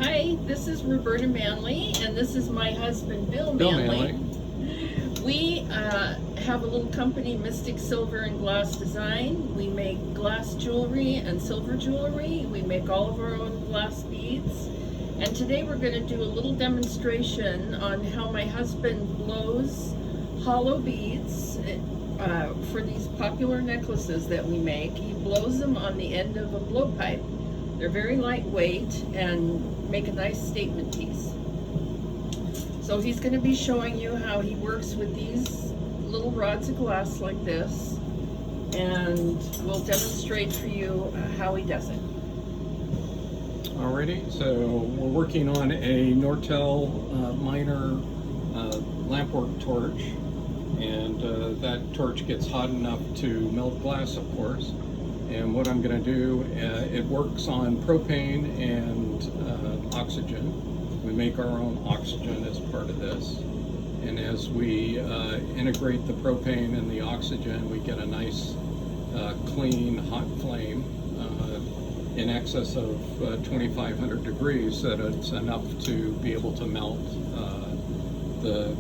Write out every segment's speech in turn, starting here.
Hi, this is Roberta Manley, and this is my husband, Bill Bill Manley. Manley. We have a little company, Mystic Silver and Glass Design. We make glass jewelry and silver jewelry. We make all of our own glass beads. And today we're going to do a little demonstration on how my husband blows hollow beads for these popular necklaces that we make. He blows them on the end of a blowpipe. They're very lightweight and make a nice statement piece. So he's going to be showing you how he works with these little rods of glass like this, and we'll demonstrate for you how he does it. Alrighty, so we're working on a Nortel minor lampwork torch, and that torch gets hot enough to melt glass, of course. And what I'm going to do, it works on propane and oxygen. We make our own oxygen as part of this. And as we integrate the propane and the oxygen, we get a nice clean hot flame in excess of 2,500 degrees, that it's enough to be able to melt the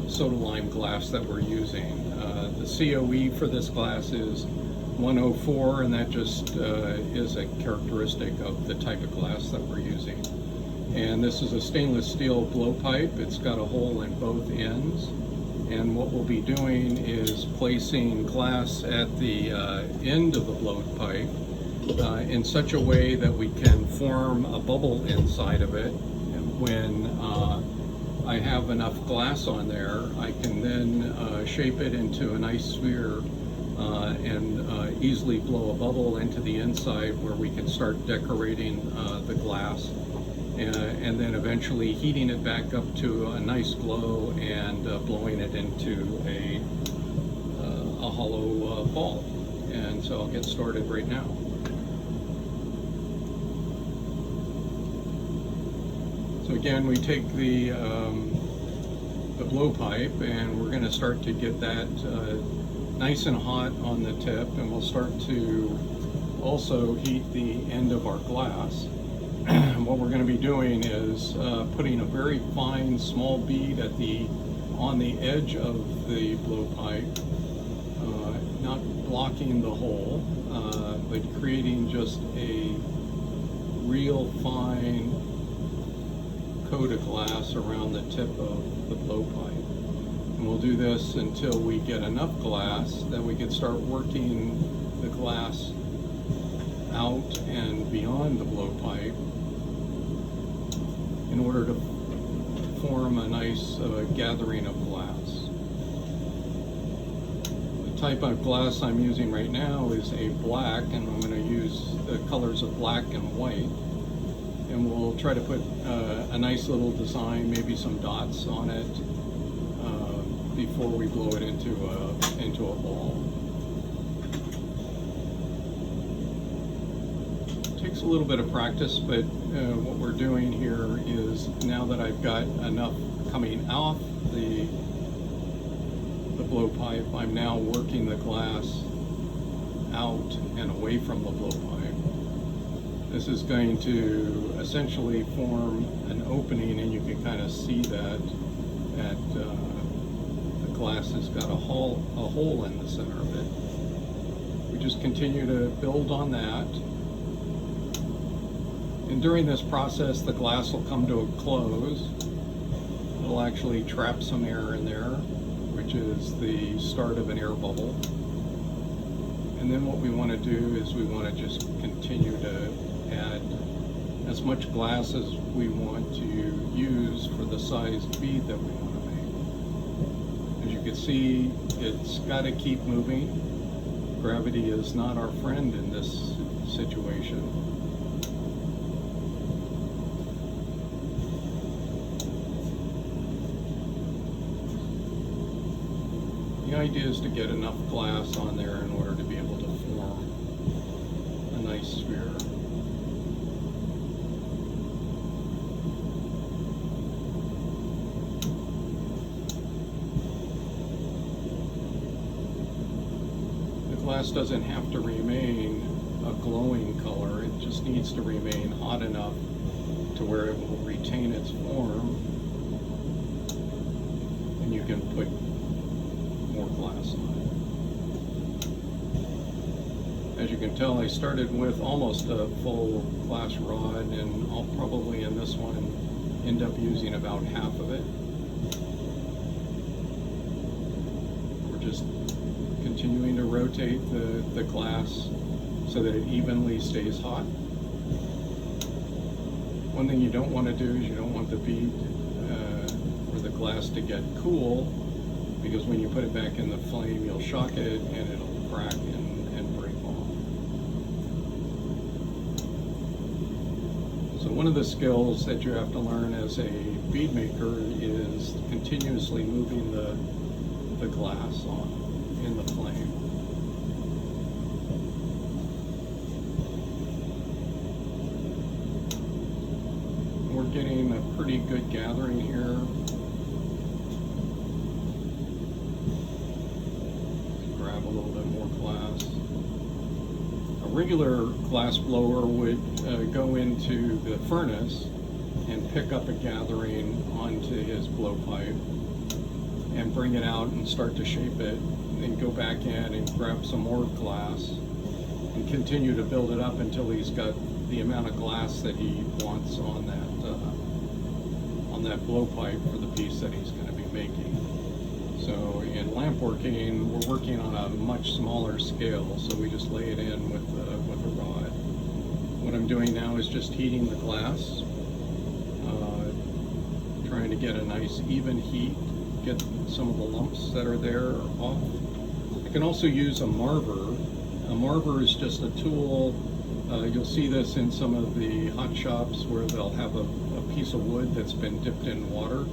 soda lime glass that we're using. The COE for this glass is 104, and that just is a characteristic of the type of glass that we're using. And this is a stainless steel blowpipe. It's got a hole in both ends, and what we'll be doing is placing glass at the end of the blowpipe in such a way that we can form a bubble inside of it. And when I have enough glass on there, I can then shape it into a nice sphere and easily blow a bubble into the inside where we can start decorating the glass, and then eventually heating it back up to a nice glow and blowing it into a hollow ball. And so I'll get started right now. So again, we take the blowpipe, and we're going to start to get that nice and hot on the tip, and we'll start to also heat the end of our glass. What we're going to be doing is putting a very fine small bead on the edge of the blowpipe, not blocking the hole, but creating just a real fine coat of glass around the tip of the blowpipe. And we'll do this until we get enough glass that we can start working the glass out and beyond the blowpipe in order to form a nice gathering of glass. The type of glass I'm using right now is a black, and I'm going to use the colors of black and white. And we'll try to put a nice little design, maybe some dots on it, before we blow it into a ball. It takes a little bit of practice, but what we're doing here is, now that I've got enough coming off the blowpipe, I'm now working the glass out and away from the blowpipe. This is going to essentially form an opening, and you can kind of see that the glass has got a hole in the center of it. We just continue to build on that. And during this process, the glass will come to a close. It'll actually trap some air in there, which is the start of an air bubble. And then what we want to do is we want to just continue to add as much glass as we want to use for the size bead that we want to make. As you can see, it's got to keep moving. Gravity is not our friend in this situation. The idea is to get enough glass on there in order to be able to form a nice sphere. The glass doesn't have to remain a glowing color, it just needs to remain hot enough to where it will retain its form, and you can put more glass on it. As you can tell, I started with almost a full glass rod, and I'll probably in this one end up using about half of it. We're just continuing to rotate the glass so that it evenly stays hot. One thing you don't want to do is you don't want the bead or the glass to get cool, because when you put it back in the flame you'll shock it and it'll crack and break off. So one of the skills that you have to learn as a bead maker is continuously moving the glass on in the flame. We're getting a pretty good gathering here. Grab a little bit more glass. A regular glass blower would go into the furnace and pick up a gathering onto his blowpipe and bring it out and start to shape it, and go back in and grab some more glass and continue to build it up until he's got the amount of glass that he wants on that blowpipe for the piece that he's going to be making. So in lamp working, we're working on a much smaller scale, so we just lay it in with a rod. What I'm doing now is just heating the glass, trying to get a nice even heat, get some of the lumps that are there off. I can also use a marver. A marver is just a tool. You'll see this in some of the hot shops where they'll have a piece of wood that's been dipped in water.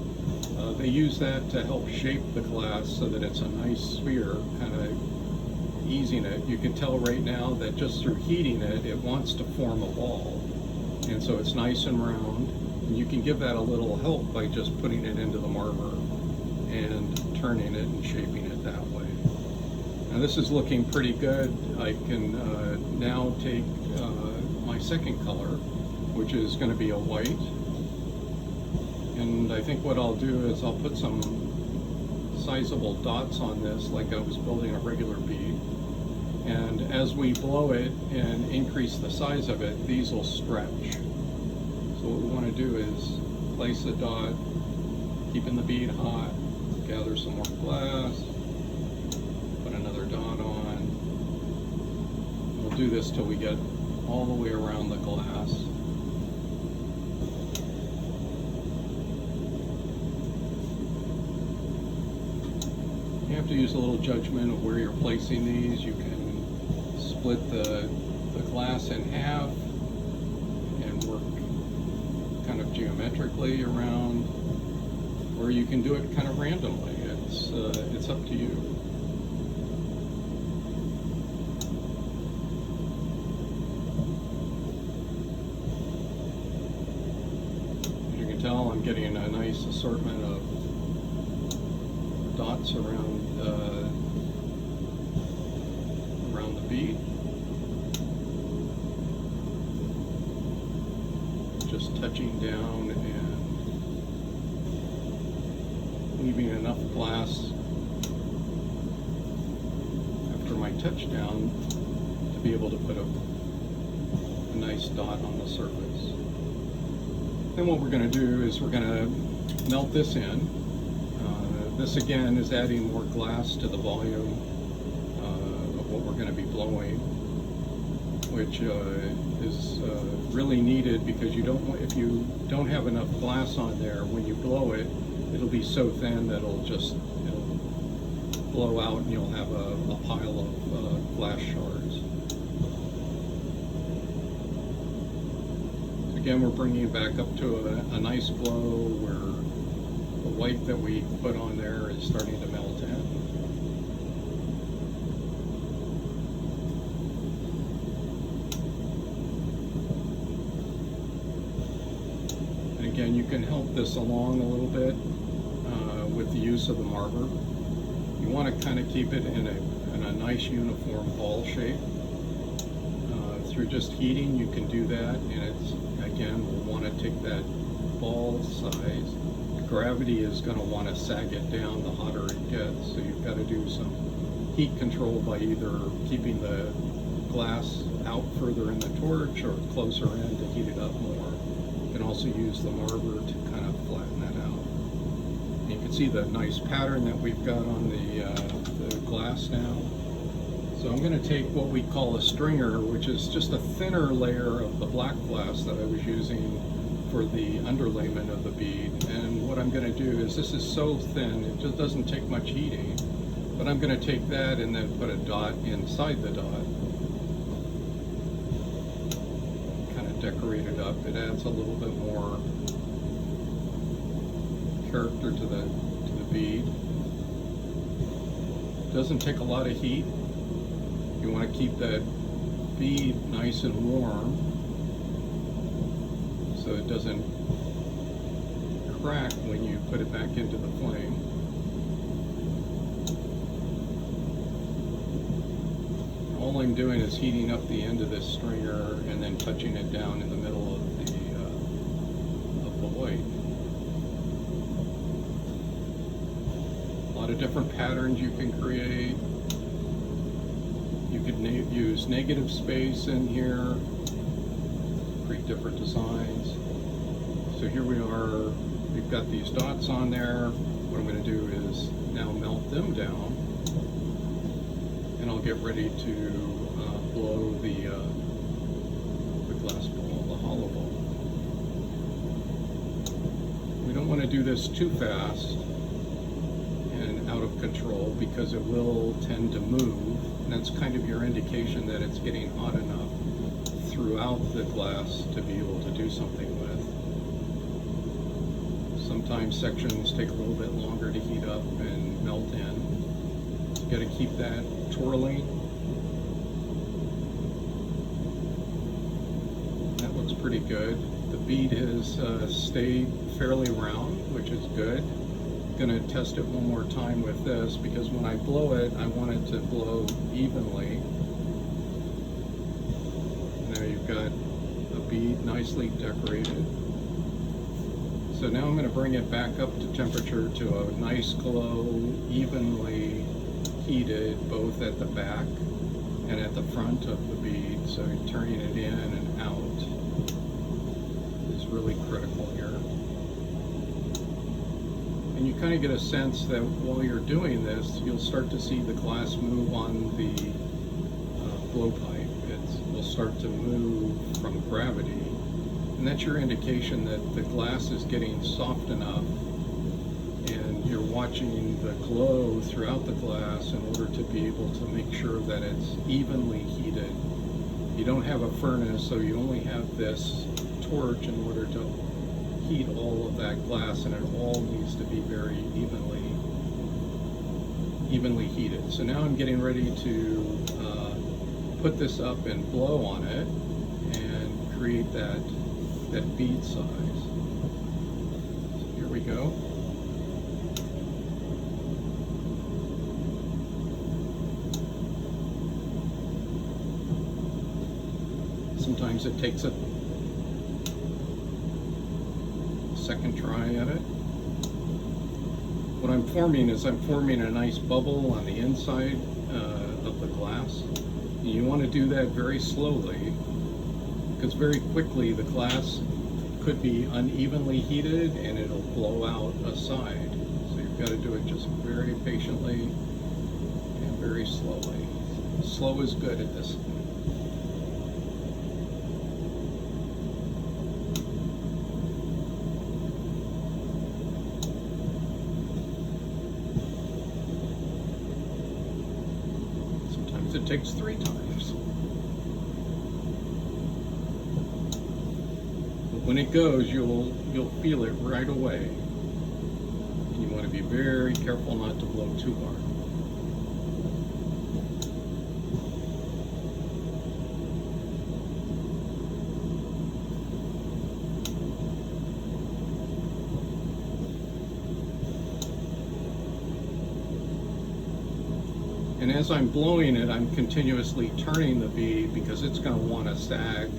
They use that to help shape the glass so that it's a nice sphere, kind of easing it. You can tell right now that just through heating it, it wants to form a ball. And so it's nice and round. And you can give that a little help by just putting it into the marver and turning it and shaping it that way. Now this is looking pretty good. I can now take my second color, which is going to be a white. And I think what I'll do is I'll put some sizable dots on this like I was building a regular bead. And as we blow it and increase the size of it, these will stretch. So what we want to do is place a dot, keeping the bead hot, gather some more glass, put another dot on. We'll do this till we get all the way around the glass. You have to use a little judgment of where you're placing these. You can split the glass in half and work kind of geometrically around, or you can do it kind of randomly. It's up to you. As you can tell, I'm getting a nice assortment of dots around the bead. Just touching down and leaving enough glass after my touch down to be able to put a nice dot on the surface. Then what we're going to do is we're going to melt this in. This again is adding more glass to the volume of what we're going to be blowing, which is really needed, because you don't, if you don't have enough glass on there, when you blow it, it'll be so thin that it'll blow out and you'll have a pile of glass shards. So again, we're bringing it back up to a nice glow where the white that we put on there is starting to melt in. And again, you can help this along a little bit with the use of the marver. You want to kind of keep it in a nice uniform ball shape. Through just heating, you can do that, and it's, again, we'll want it take that ball size. Gravity is going to want to sag it down the hotter it gets, so you've got to do some heat control by either keeping the glass out further in the torch or closer in to heat it up more. You can also use the marber to kind of flatten that out. And you can see the nice pattern that we've got on the glass now. So I'm going to take what we call a stringer, which is just a thinner layer of the black glass that I was using for the underlayment of the bead. And what I'm going to do is, this is so thin, it just doesn't take much heating, but I'm going to take that and then put a dot inside the dot. Kind of decorate it up. It adds a little bit more character to the bead. It doesn't take a lot of heat. You want to keep that bead nice and warm so it doesn't crack when you put it back into the flame. All I'm doing is heating up the end of this stringer and then touching it down in the middle of the white. A lot of different patterns you can create. You could use negative space in here, create different designs. So here we are, we've got these dots on there. What I'm going to do is now melt them down, and I'll get ready to blow the glass ball, the hollow ball. We don't want to do this too fast and out of control, because it will tend to move. And that's kind of your indication that it's getting hot enough throughout the glass to be able to do something with. Sometimes sections take a little bit longer to heat up and melt in. You got to keep that twirling. That looks pretty good. The bead has stayed fairly round, which is good. Going to test it one more time with this, because when I blow it, I want it to blow evenly. There you've got a bead nicely decorated. So now I'm going to bring it back up to temperature to a nice glow, evenly heated, both at the back and at the front of the bead. So turning it in and out is really critical here. And you kind of get a sense that while you're doing this, you'll start to see the glass move on the blowpipe. It will start to move from gravity, and that's your indication that the glass is getting soft enough, and you're watching the glow throughout the glass in order to be able to make sure that it's evenly heated. You don't have a furnace, so you only have this torch in order to heat all of that glass, and it all needs to be very evenly heated. So now I'm getting ready to put this up and blow on it and create that bead size. So here we go. Sometimes it takes a second try at it. What I'm forming is I'm forming a nice bubble on the inside of the glass. And you want to do that very slowly, because very quickly the glass could be unevenly heated and it'll blow out a side. So you've got to do it just very patiently and very slowly. Slow is good at this. It takes 3 times. But when it goes, you'll feel it right away. And you want to be very careful not to blow too hard. And as I'm blowing it, I'm continuously turning the bead, because it's going to want to sag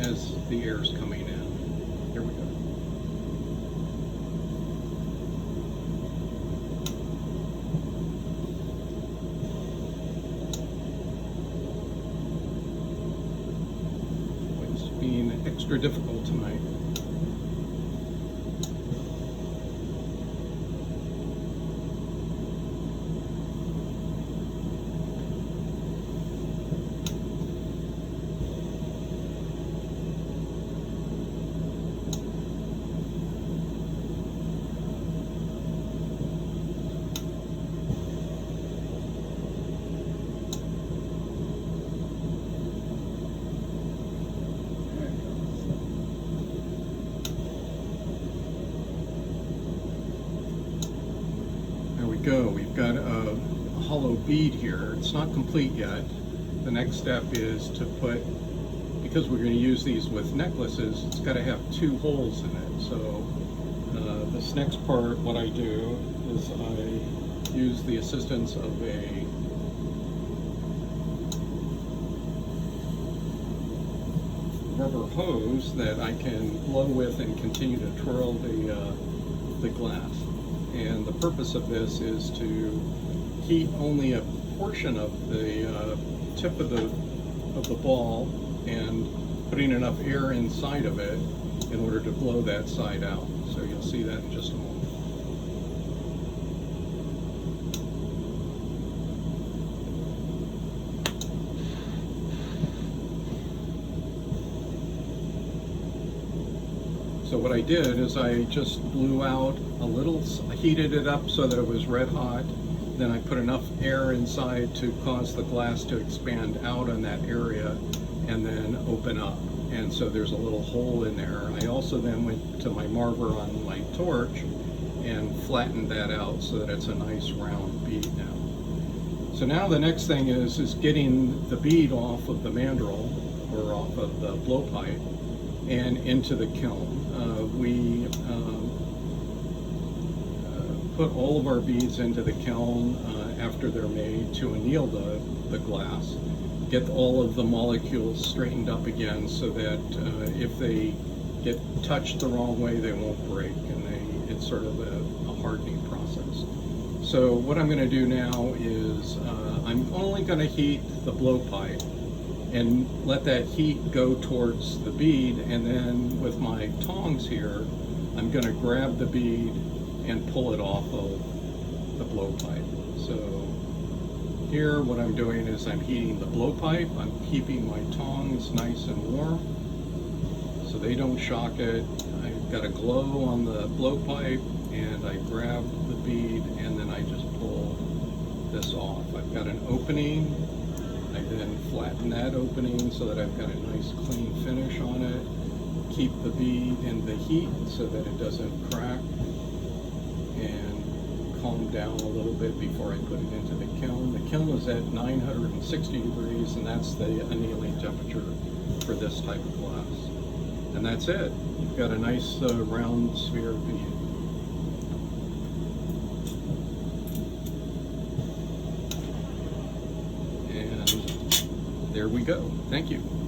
as the air is coming in. Here we go. It's being extra difficult tonight. Go. We've got a hollow bead here. It's not complete yet. The next step is to put, because we're going to use these with necklaces, it's got to have 2 holes in it. So this next part, what I do is I use the assistance of a rubber hose that I can blow with and continue to twirl the glass. And the purpose of this is to heat only a portion of the tip of the ball and putting enough air inside of it in order to blow that side out. So you'll see that in just a moment. So what I did is I just blew out a little, heated it up so that it was red hot. Then I put enough air inside to cause the glass to expand out on that area and then open up. And so there's a little hole in there. I also then went to my marver on my torch and flattened that out so that it's a nice round bead now. So now the next thing is getting the bead off of the mandrel or off of the blowpipe and into the kiln. We put all of our beads into the kiln after they're made to anneal the glass, get all of the molecules straightened up again so that if they get touched the wrong way, they won't break, and it's sort of a hardening process. So what I'm going to do now is I'm only going to heat the blowpipe and let that heat go towards the bead, and then with my tongs here, I'm going to grab the bead and pull it off of the blowpipe. So here what I'm doing is I'm heating the blowpipe, I'm keeping my tongs nice and warm so they don't shock it. I've got a glow on the blowpipe and I grab the bead and then I just pull this off. I've got an opening. I then flatten that opening so that I've got a nice clean finish on it. Keep the bead in the heat so that it doesn't crack, and calm down a little bit before I put it into the kiln. The kiln is at 960 degrees, and that's the annealing temperature for this type of glass. And that's it. You've got a nice round sphere bead. There we go. Thank you.